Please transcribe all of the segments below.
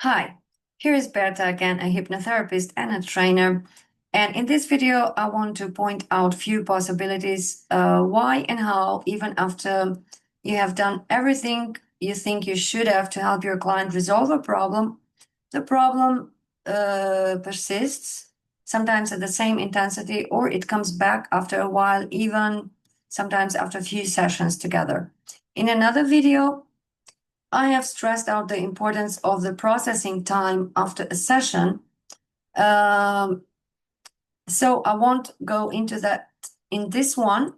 Hi, here is Berta again, a hypnotherapist and a trainer. And in this video, I want to point out few possibilities why and how, even after you have done everything you think you should have to help your client resolve a problem, the problem persists, sometimes at the same intensity, or it comes back after a while, even sometimes after a few sessions together. In another video, I have stressed out the importance of the processing time after a session. So I won't go into that in this one,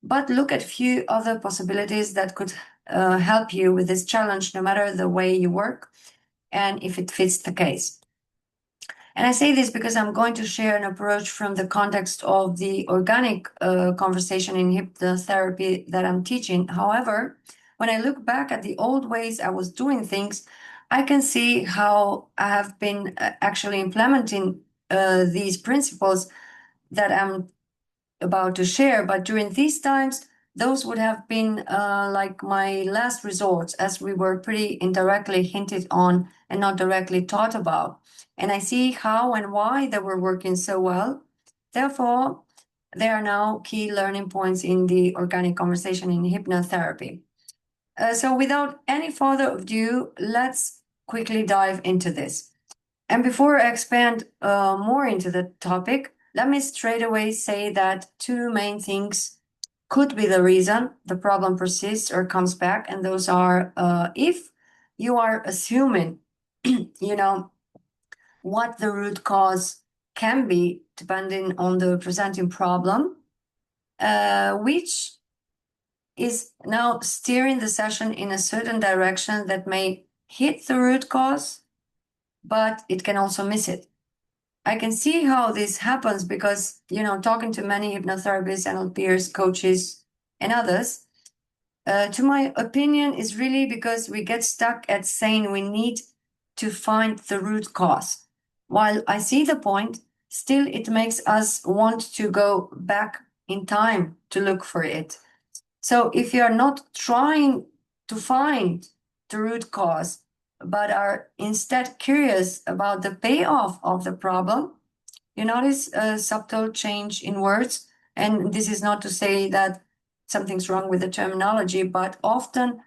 but look at a few other possibilities that could help you with this challenge, no matter the way you work and if it fits the case. And I say this because I'm going to share an approach from the context of the organic conversation in hypnotherapy that I'm teaching. However, when I look back at the old ways I was doing things, I can see how I have been actually implementing these principles that I'm about to share. But during these times, those would have been like my last resort, as we were pretty indirectly hinted on and not directly taught about. And I see how and why they were working so well. Therefore, they are now key learning points in the organic conversation in hypnotherapy. So without any further ado, let's quickly dive into this. And before I expand more into the topic, let me straight away say that two main things could be the reason the problem persists or comes back. And those are if you are assuming, what the root cause can be, depending on the presenting problem, which is now steering the session in a certain direction that may hit the root cause, but it can also miss it. I can see how this happens because, talking to many hypnotherapists, NLPers, coaches, and others, to my opinion, is really because we get stuck at saying we need to find the root cause. While I see the point, still it makes us want to go back in time to look for it. So if you're not trying to find the root cause, but are instead curious about the payoff of the problem, you notice a subtle change in words. And this is not to say that something's wrong with the terminology, but often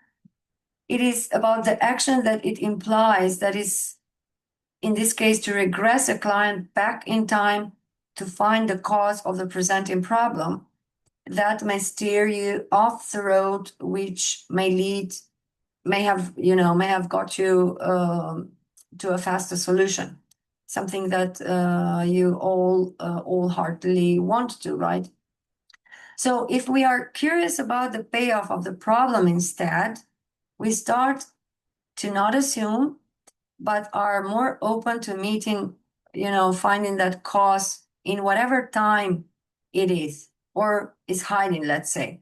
it is about the action that it implies, that is, in this case, to regress a client back in time to find the cause of the presenting problem. That may steer you off the road, which may have got you to a faster solution, something that you all wholeheartedly want to, right? So if we are curious about the payoff of the problem instead, we start to not assume, but are more open to meeting, finding that cause in whatever time it is or is hiding, let's say.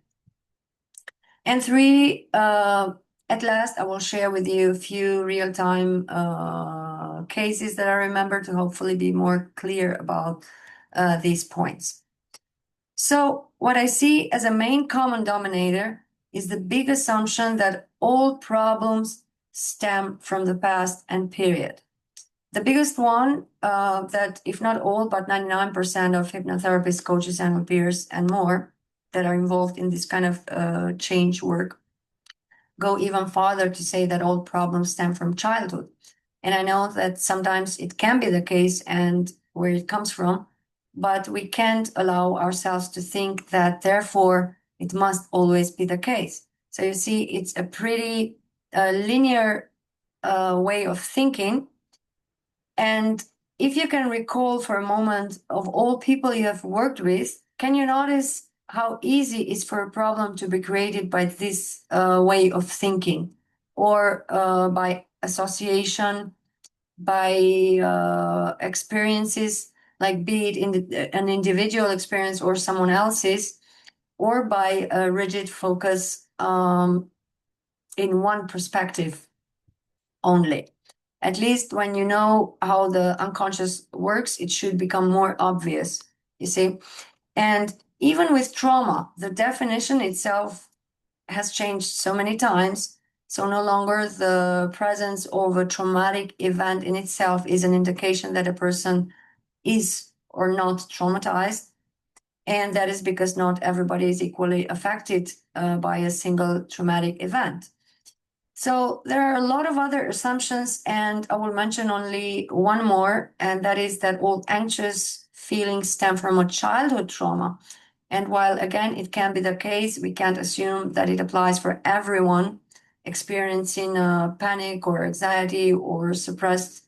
And three, at last, I will share with you a few real-time cases that I remember to hopefully be more clear about these points. So what I see as a main common denominator is the big assumption that all problems stem from the past and period. The biggest one that, if not all, but 99% of hypnotherapists, coaches, and peers and more that are involved in this kind of change work go even farther to say that all problems stem from childhood. And I know that sometimes it can be the case and where it comes from, but we can't allow ourselves to think that therefore it must always be the case. So you see, it's a pretty linear way of thinking. And if you can recall for a moment of all people you have worked with, can you notice how easy it is for a problem to be created by this way of thinking, or by association, by experiences, like be it an individual experience or someone else's, or by a rigid focus in one perspective only. At least when you know how the unconscious works, it should become more obvious, you see. And even with trauma, the definition itself has changed so many times. So no longer the presence of a traumatic event in itself is an indication that a person is or not traumatized. And that is because not everybody is equally affected by a single traumatic event. So there are a lot of other assumptions, and I will mention only one more, and that is that all anxious feelings stem from a childhood trauma. And while, again, it can be the case, we can't assume that it applies for everyone experiencing panic or anxiety or suppressed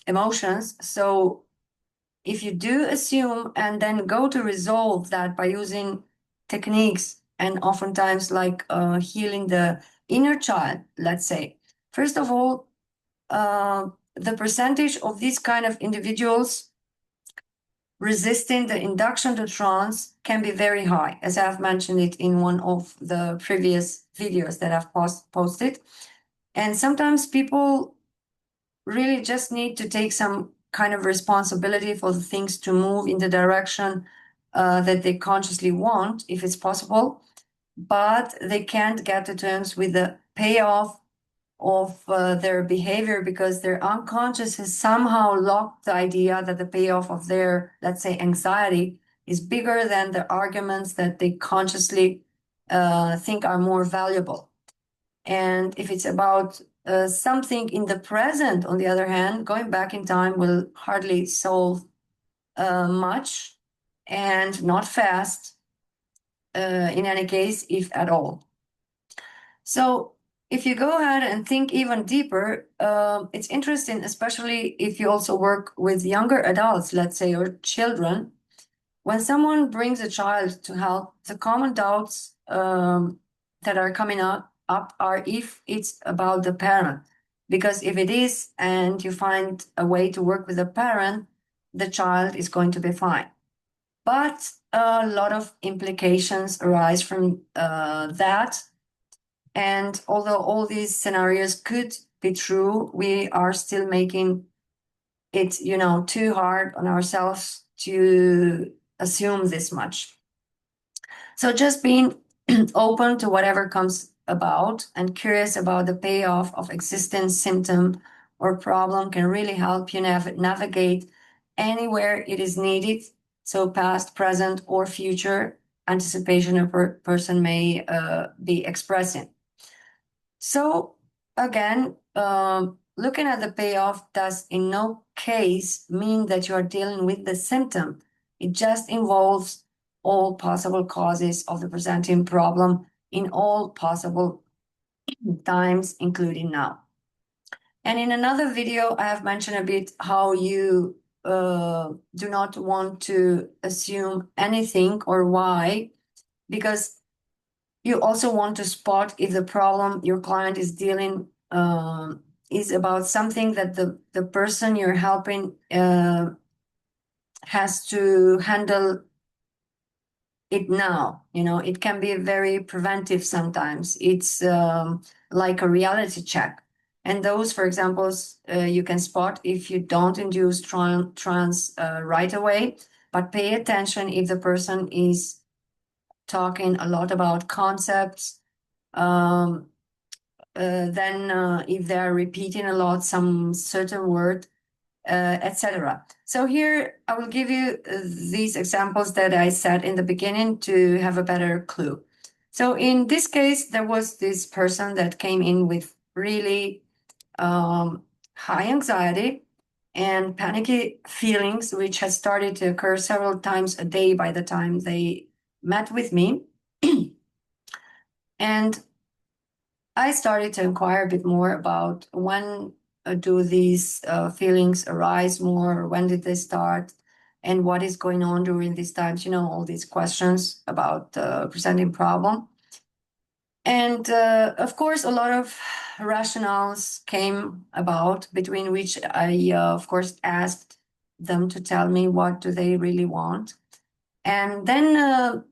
emotions. So if you do assume and then go to resolve that by using techniques and oftentimes like healing the inner child, let's say, first of all, the percentage of these kind of individuals resisting the induction to trance can be very high, as I've mentioned it in one of the previous videos that I've posted. And sometimes people really just need to take some kind of responsibility for the things to move in the direction that they consciously want, if it's possible, but they can't get to terms with the payoff of their behavior because their unconscious has somehow locked the idea that the payoff of their, let's say, anxiety is bigger than the arguments that they consciously think are more valuable. And if it's about something in the present, on the other hand, going back in time will hardly solve much and not fast in any case, if at all. So if you go ahead and think even deeper, it's interesting, especially if you also work with younger adults, let's say, or children. When someone brings a child to help, the common doubts that are coming up are if it's about the parent. Because if it is, and you find a way to work with the parent, the child is going to be fine. But a lot of implications arise from that. And although all these scenarios could be true, we are still making it, too hard on ourselves to assume this much. So just being open to whatever comes about and curious about the payoff of existing symptom or problem can really help you navigate anywhere it is needed. So past, present, or future anticipation a person may be expressing. So again, looking at the payoff does in no case mean that you are dealing with the symptom. It just involves all possible causes of the presenting problem in all possible times, including now. And in another video, I have mentioned a bit how you do not want to assume anything or why, because you also want to spot if the problem your client is dealing is about something that the person you're helping has to handle it now. It can be very preventive sometimes. It's like a reality check. And those, for example, you can spot if you don't induce trance right away, but pay attention if the person is talking a lot about concepts. Then if they're repeating a lot some certain word, etc. So here I will give you these examples that I said in the beginning to have a better clue. So in this case, there was this person that came in with really high anxiety and panicky feelings, which had started to occur several times a day by the time they met with me. And I started to inquire a bit more about when do these feelings arise more, or when did they start, and what is going on during these times, all these questions about the presenting problem. And of course, a lot of rationales came about, between which I, of course, asked them to tell me what do they really want. And then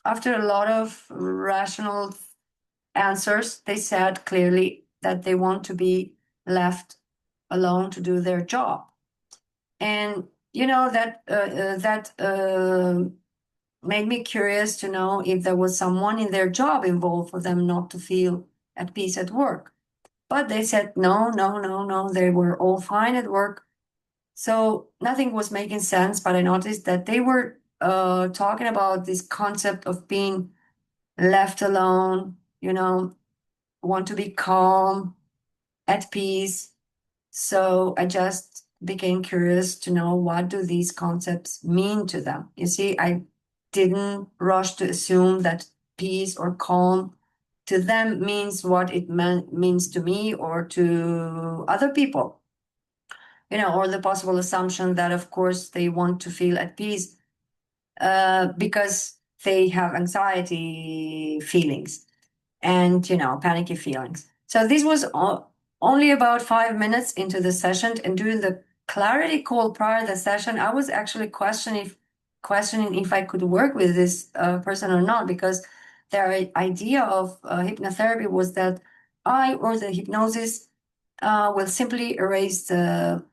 after a lot of rational answers, they said clearly that they want to be left alone to do their job. And that made me curious to know if there was someone in their job involved for them not to feel at peace at work. But they said, no, no, no, no, they were all fine at work. So nothing was making sense, but I noticed that they were talking about this concept of being left alone, want to be calm, at peace. So I just became curious to know what do these concepts mean to them. You see, I didn't rush to assume that peace or calm to them means what it means to me or to other people. Or the possible assumption that, of course, they want to feel at peace because they have anxiety feelings and, panicky feelings. So this was only about 5 minutes into the session. And during the clarity call prior to the session, I was actually questioning if I could work with this person or not, because their idea of hypnotherapy was that I or the hypnosis will simply erase the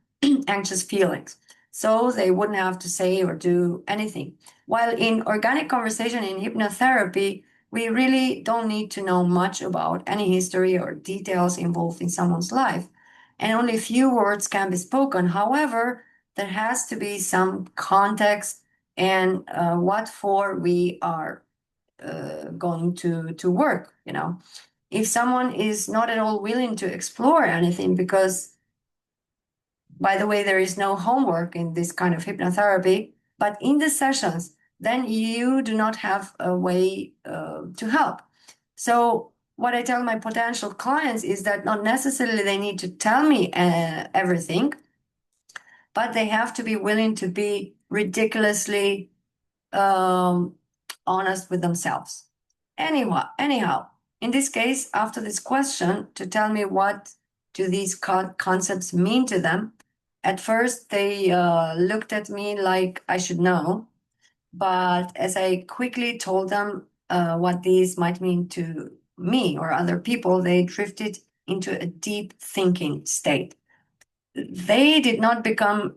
anxious feelings. So they wouldn't have to say or do anything. While in organic conversation in hypnotherapy, we really don't need to know much about any history or details involved in someone's life, and only a few words can be spoken. However, there has to be some context and what for we are going to work. If someone is not at all willing to explore anything, because by the way, there is no homework in this kind of hypnotherapy, but in the sessions, then you do not have a way to help. So what I tell my potential clients is that not necessarily they need to tell me everything, but they have to be willing to be ridiculously um, honest with themselves. Anyhow, in this case, after this question to tell me what do these concepts mean to them, at first they looked at me like I should know, but as I quickly told them what these might mean to me or other people, they drifted into a deep thinking state. They did not become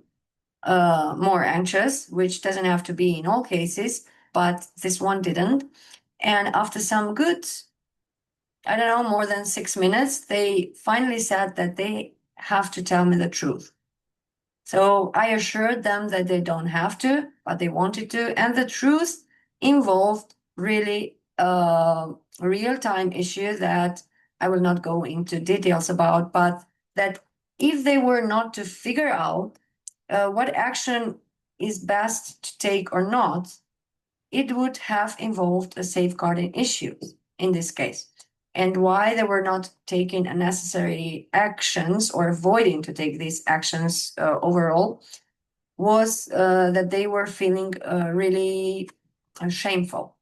more anxious, which doesn't have to be in all cases, but this one didn't. And after some good, I don't know, more than 6 minutes, they finally said that they have to tell me the truth. So I assured them that they don't have to, but they wanted to. And the truth involved really a real-time issue that I will not go into details about, but that if they were not to figure out what action is best to take or not, it would have involved a safeguarding issue in this case. And why they were not taking unnecessary actions or avoiding to take these actions overall was that they were feeling really shameful.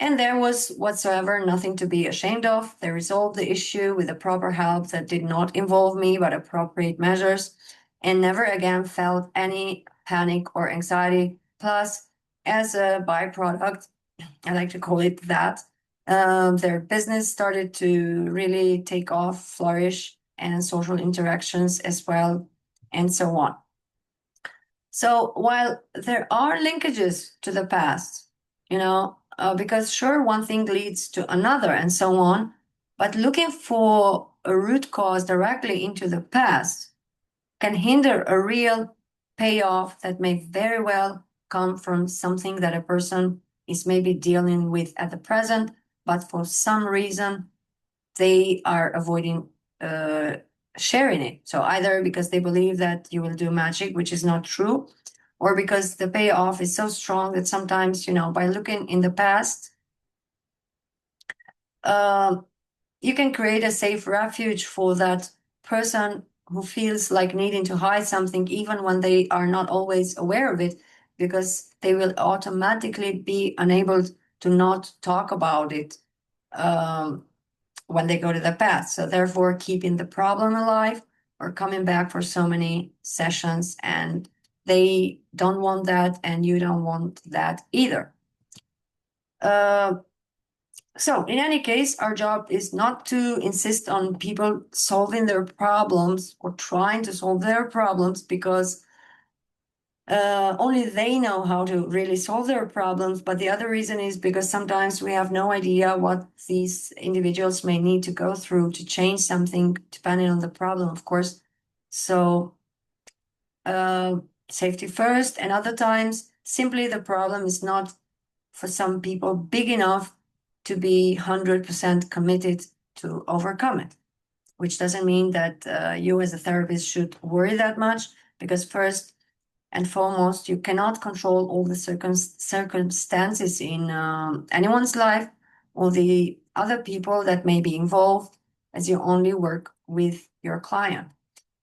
And there was whatsoever nothing to be ashamed of. They resolved the issue with the proper help that did not involve me, but appropriate measures, and never again felt any panic or anxiety. Plus, as a byproduct, I like to call it that, their business started to really take off, flourish, and social interactions as well, and so on. So while there are linkages to the past, because sure, one thing leads to another and so on, but looking for a root cause directly into the past can hinder a real payoff that may very well come from something that a person is maybe dealing with at the present, but for some reason they are avoiding sharing it. So either because they believe that you will do magic, which is not true, or because the payoff is so strong that sometimes, by looking in the past, you can create a safe refuge for that person who feels like needing to hide something, even when they are not always aware of it, because they will automatically be unable to not talk about it when they go to the past. So therefore, keeping the problem alive or coming back for so many sessions, and they don't want that, and you don't want that either. So in any case, our job is not to insist on people solving their problems or trying to solve their problems, because only they know how to really solve their problems. But the other reason is because sometimes we have no idea what these individuals may need to go through to change something, depending on the problem, of course. So safety first, and other times simply the problem is not, for some people, big enough to be 100% committed to overcome it, which doesn't mean that you as a therapist should worry that much, because first and foremost, you cannot control all the circumstances in anyone's life or the other people that may be involved, as you only work with your client.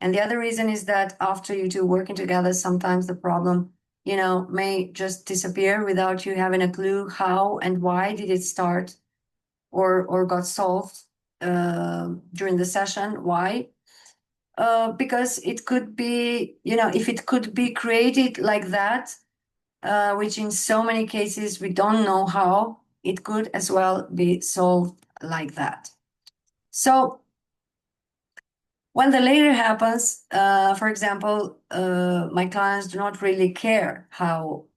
And the other reason is that after you two working together, sometimes the problem, may just disappear without you having a clue how and why did it start or got solved during the session. Why? Because it could be, if it could be created like that, which in so many cases we don't know how, it could as well be solved like that. So when the later happens, for example, my clients do not really care how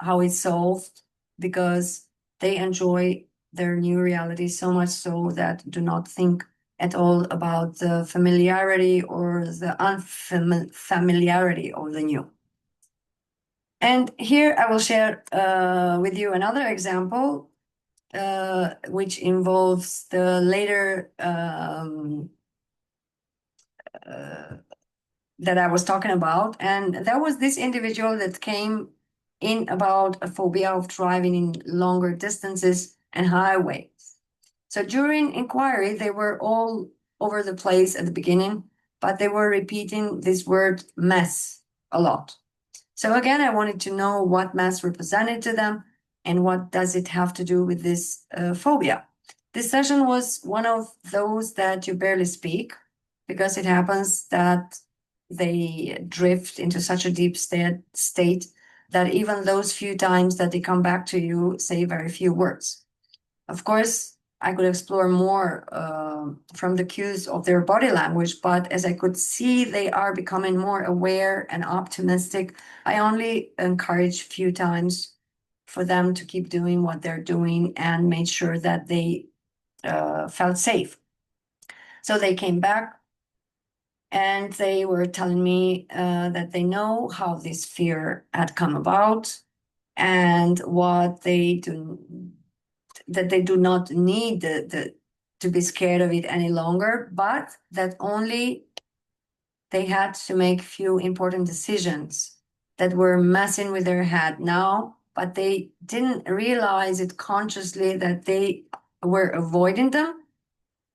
it's solved, because they enjoy their new reality so much so that do not think at all about the familiarity or the unfamiliarity of the new. And here I will share with you another example, which involves the later that I was talking about. And that was this individual that came in about a phobia of driving in longer distances and highways. So during inquiry, they were all over the place at the beginning, but they were repeating this word mess a lot. So again, I wanted to know what mess represented to them and what does it have to do with this phobia. This session was one of those that you barely speak, because it happens that they drift into such a deep state that even those few times that they come back to you say very few words. Of course, I could explore more from the cues of their body language, but as I could see they are becoming more aware and optimistic, I only encourage few times for them to keep doing what they're doing and made sure that they felt safe. So they came back and they were telling me that they know how this fear had come about and what they do, that they do not need to be scared of it any longer, but that only they had to make few important decisions that were messing with their head now, but they didn't realize it consciously that they were avoiding them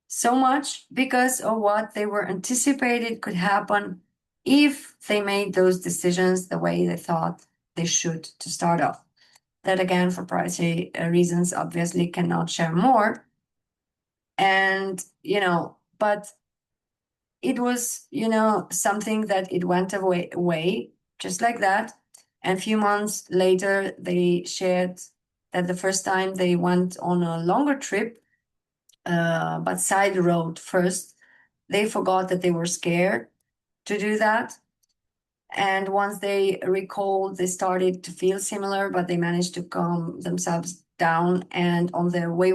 so much because of what they were anticipated could happen if they made those decisions the way they thought they should to start off. That again, for privacy reasons, obviously cannot share more. And, but it was, something that it went away just like that. And a few months later, they shared that the first time they went on a longer trip, but side road first, they forgot that they were scared to do that. And once they recalled, they started to feel similar, but they managed to calm themselves down. And on their way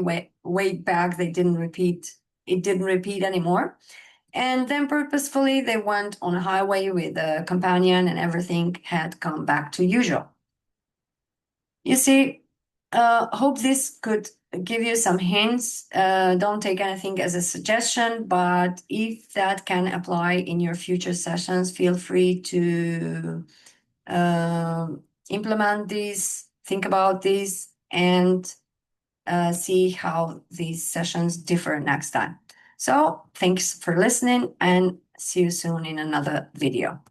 back, it didn't repeat anymore. And then purposefully, they went on a highway with a companion and everything had come back to usual. You see, hope this could give you some hints. Don't take anything as a suggestion, but if that can apply in your future sessions, feel free to implement these, think about these, and see how these sessions differ next time. So thanks for listening and see you soon in another video.